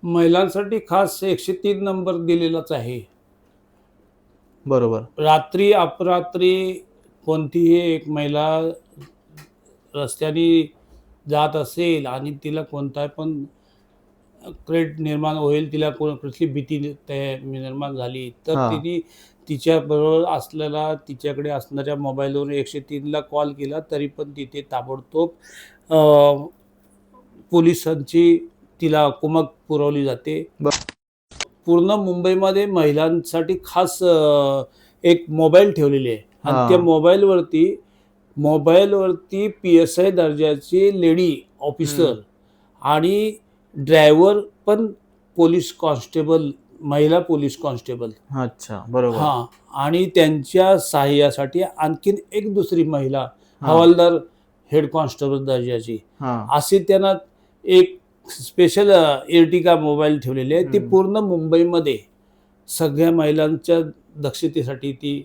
महिलांसाठी खास 103 नंबर दिलेलाच आहे. बरोबर. रात्री अपरात्री कोणतीही एक महिला रस्त्याने जात असेल आणि तिला कोणता पण क्रेट निर्माण होईल, तिला कसली भीती निर्माण झाली, तर हां. तिने तिच्याबरोबर असलेला तिच्याकडे असणाऱ्या मोबाईलवरून 103 ला कॉल केला तरी पण तिथे ताबडतोब पोलिसांची तिला कुमक पुरवली जाते. पूर्ण मुंबईमध्ये महिलांसाठी खास एक मोबाईल ठेवलेली आहे आणि त्या हां. मोबाईलवरती PSI दर्जाची लेडी ऑफिसर हं. आणि ड्रायव्हर पण पोलीस कॉन्स्टेबल, महिला पोलीस कॉन्स्टेबल अच्छा. बरोबर. हां आणि त्यांच्या सहाय्यासाठी आणखीन एक दुसरी महिला हां. हवालदार हेड कॉन्स्टेबल दर्जाची हां. असे त्यांना एक स्पेशल एर्टिगा मोबाईल ठेवलेली आहे. ती हं. पूर्ण मुंबईमध्ये सगळ्या महिलांच्या दक्षतेसाठी ती